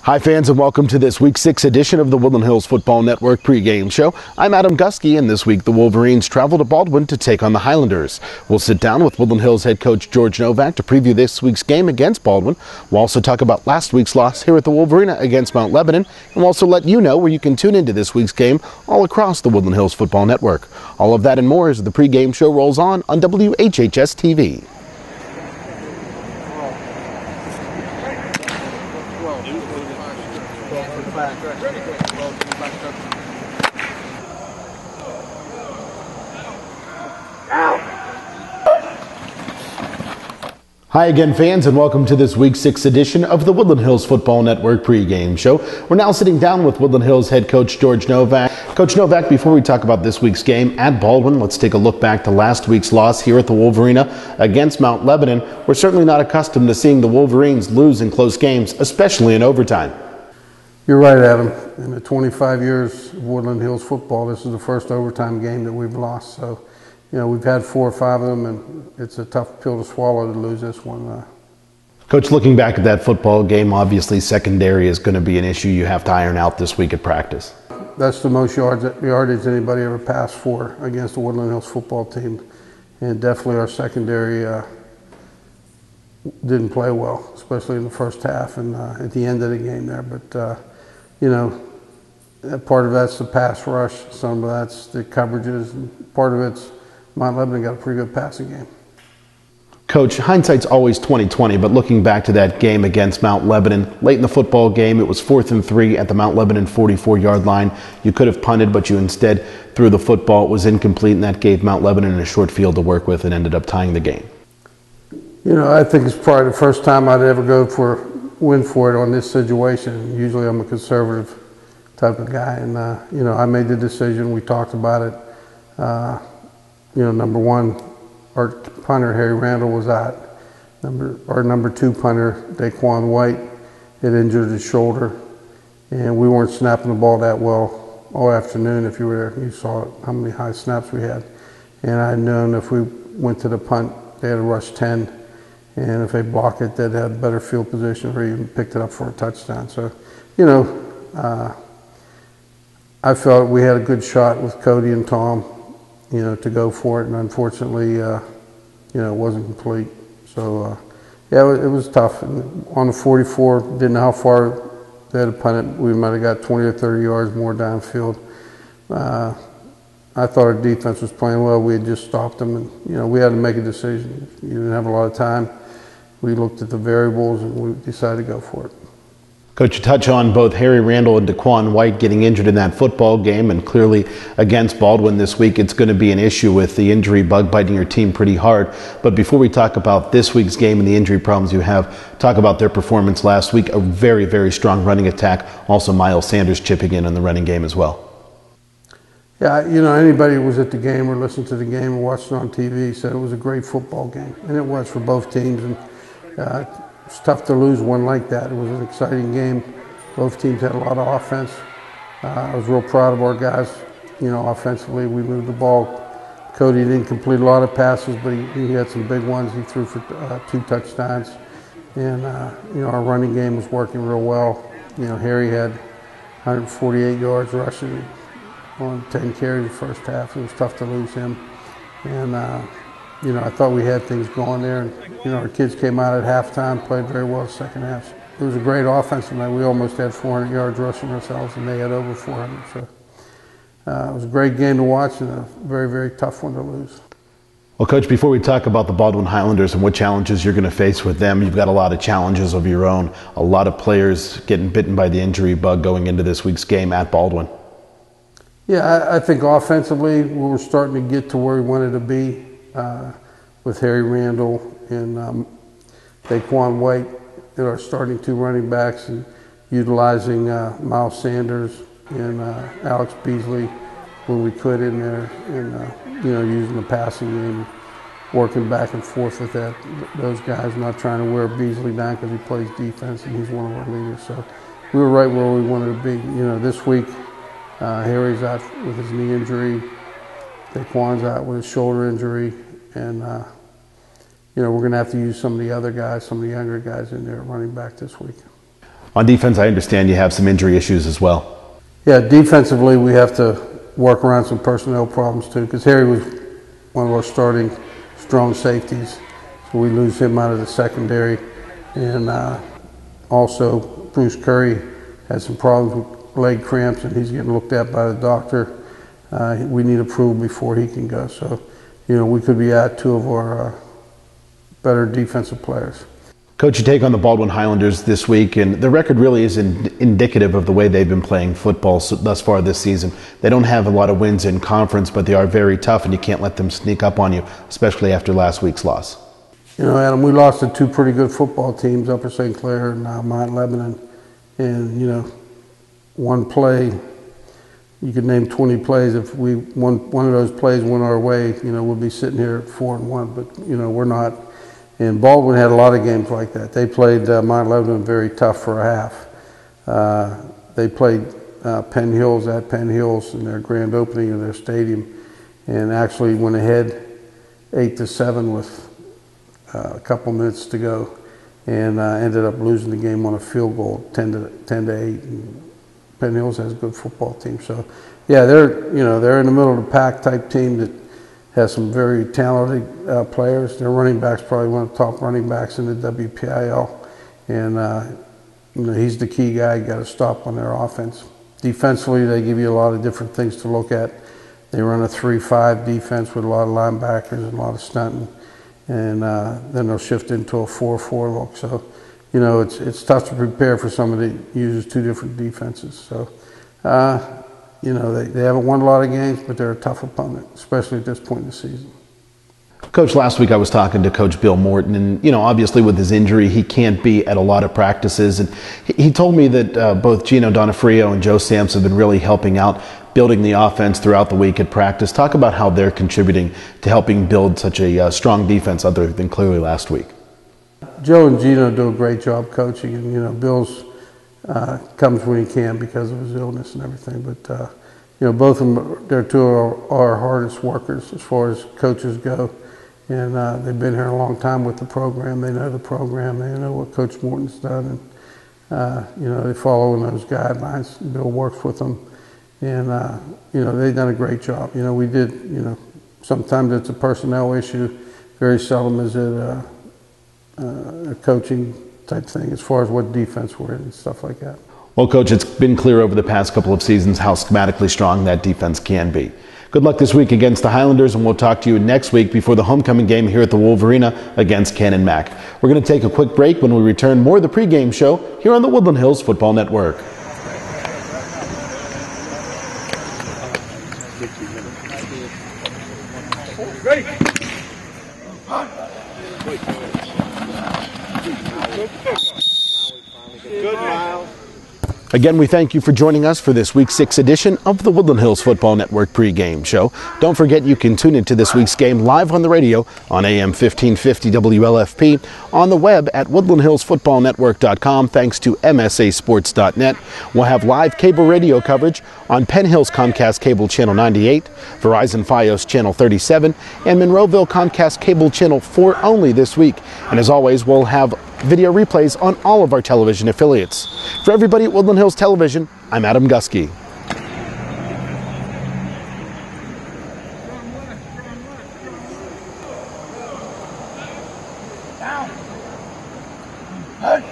Hi fans, and welcome to this week 6 edition of the Woodland Hills Football Network pregame show. I'm Adam Gusky, and this week the Wolverines travel to Baldwin to take on the Highlanders. We'll sit down with Woodland Hills head coach George Novak to preview this week's game against Baldwin. We'll also talk about last week's loss here at the Wolverina against Mount Lebanon, and we'll also let you know where you can tune into this week's game all across the Woodland Hills Football Network. All of that and more as the pregame show rolls on WHHS TV. Hi again, fans, and welcome to this week's 6 edition of the Woodland Hills Football Network pregame show. We're now sitting down with Woodland Hills head coach George Novak. Coach Novak, before we talk about this week's game at Baldwin, let's take a look back to last week's loss here at the Wolverina against Mount Lebanon. We're certainly not accustomed to seeing the Wolverines lose in close games, especially in overtime. You're right, Adam. In the 25 years of Woodland Hills football, this is the first overtime game that we've lost. So, you know, we've had 4 or 5 of them, and it's a tough pill to swallow to lose this one. Coach, looking back at that football game, obviously secondary is going to be an issue you have to iron out this week at practice. That's the most yardage anybody ever passed for against the Woodland Hills football team. And definitely our secondary didn't play well, especially in the first half and at the end of the game there. But, you know, part of that's the pass rush, some of that's the coverages, and part of it's Mount Lebanon got a pretty good passing game. Coach, hindsight's always 20/20, but looking back to that game against Mount Lebanon, late in the football game, it was 4th and 3 at the Mount Lebanon 44-yard line. You could have punted, but you instead threw the football. It was incomplete, and that gave Mount Lebanon a short field to work with and ended up tying the game. You know, I think it's probably the first time I'd ever go for win for it on this situation. Usually I'm a conservative type of guy, and you know, I made the decision. We talked about it. You know, number one, our punter Harry Randall was out. Our number 2 punter Daquan White had injured his shoulder, and we weren't snapping the ball that well all afternoon. If you were there, you saw how many high snaps we had. And I'd known if we went to the punt, they had to rush 10. And if they block it, they'd have better field position or even picked it up for a touchdown. So, you know, I felt we had a good shot with Cody and Tom, you know, to go for it. And unfortunately, you know, it wasn't complete. So, yeah, it was tough. And on the 44, didn't know how far they had to punt it. We might have got 20 or 30 yards more downfield. I thought our defense was playing well. We had just stopped them, and, you know, we had to make a decision. You didn't have a lot of time. We looked at the variables, and we decided to go for it. Coach, you touch on both Harry Randall and Daquan White getting injured in that football game, and clearly against Baldwin this week, it's going to be an issue with the injury bug biting your team pretty hard. But before we talk about this week's game and the injury problems you have, talk about their performance last week. A very, very strong running attack. Also, Miles Sanders chipping in the running game as well. Yeah, you know, anybody who was at the game or listened to the game or watched it on TV said it was a great football game, and it was for both teams. And it's tough to lose one like that. It was an exciting game. Both teams had a lot of offense. I was real proud of our guys. You know, offensively, we moved the ball. Cody didn't complete a lot of passes, but he had some big ones. He threw for 2 touchdowns. And, you know, our running game was working real well. You know, Harry had 148 yards rushing on 10 carries the first half. It was tough to lose him. And, you know, I thought we had things going there. And, you know, our kids came out at halftime, played very well the second half. It was a great offensive night. We almost had 400 yards rushing ourselves, and they had over 400. So it was a great game to watch and a very, very tough one to lose. Well, Coach, before we talk about the Baldwin Highlanders and what challenges you're going to face with them, you've got a lot of challenges of your own. A lot of players getting bitten by the injury bug going into this week's game at Baldwin. Yeah, I think offensively we were starting to get to where we wanted to be with Harry Randall and Daquan White, that are starting 2 running backs, and utilizing Miles Sanders and Alex Beasley when we could in there, and you know, using the passing game, working back and forth with those guys, not trying to wear Beasley down because he plays defense and he's one of our leaders. So we were right where we wanted to be. You know, this week Harry's out with his knee injury, Daquan's out with his shoulder injury, and you know, we're going to have to use some of the other guys, some of the younger guys in there running back this week. On defense, I understand you have some injury issues as well. Yeah, defensively we have to work around some personnel problems too, because Harry was one of our starting strong safeties, so we lose him out of the secondary. And also Bruce Curry had some problems with leg cramps, and he's getting looked at by the doctor. We need approval before he can go, so we could be at two of our better defensive players. Coach, you take on the Baldwin Highlanders this week, and the record really is indicative of the way they've been playing football thus far this season. They don't have a lot of wins in conference, but they are very tough, and you can't let them sneak up on you, especially after last week's loss. Adam, we lost to two pretty good football teams, Upper St. Clair and Mount Lebanon. And, one play, you could name 20 plays. If one of those plays went our way, we'll be sitting here at 4-1, but, we're not. And Baldwin had a lot of games like that. They played Mount Lebanon very tough for a half. They played Penn Hills at Penn Hills in their grand opening of their stadium, and actually went ahead 8-7 with a couple minutes to go, and ended up losing the game on a field goal, 10-8. And Penn Hills has a good football team, so yeah, they're in the middle of the pack type team that has some very talented players. Their running back's probably one of the top running backs in the WPIL, and he's the key guy. You got to stop on their offense. Defensively, they give you a lot of different things to look at. They run a 3-5 defense with a lot of linebackers and a lot of stunting, and then they'll shift into a 4-4 look. So, it's tough to prepare for somebody that uses two different defenses. So, they haven't won a lot of games, but they're a tough opponent, especially at this point in the season. Coach, last week I was talking to Coach Bill Morton, and obviously with his injury he can't be at a lot of practices, and he told me that both Gino Donofrio and Joe Sams have been really helping out building the offense throughout the week at practice. Talk about how they're contributing to helping build such a strong defense other than clearly last week. Joe and Gino do a great job coaching, and Bill's comes when he can because of his illness and everything, but both of them, they're two of our hardest workers as far as coaches go. And they've been here a long time with the program. They know the program. They know what Coach Morton's done. And, they follow in those guidelines. Bill works with them. And, they've done a great job. We did, sometimes it's a personnel issue. Very seldom is it a coaching type thing as far as what defense we're in and stuff like that. Well, Coach, it's been clear over the past couple of seasons how schematically strong that defense can be. Good luck this week against the Highlanders, and we'll talk to you next week before the homecoming game here at the Wolverina against Cannon Mac. We're going to take a quick break. When we return, more of the pregame show here on the Woodland Hills Football Network. Again, we thank you for joining us for this week's 6 edition of the Woodland Hills Football Network pregame show. Don't forget you can tune into this week's game live on the radio on AM 1550 WLFP, on the web at woodlandhillsfootballnetwork.com, thanks to msasports.net. We'll have live cable radio coverage on Penn Hills Comcast Cable Channel 98, Verizon Fios Channel 37, and Monroeville Comcast Cable Channel 4 only this week. And as always, we'll have video replays on all of our television affiliates. For everybody at Woodland Hills Television, I'm Adam Gusky. Down. Hey.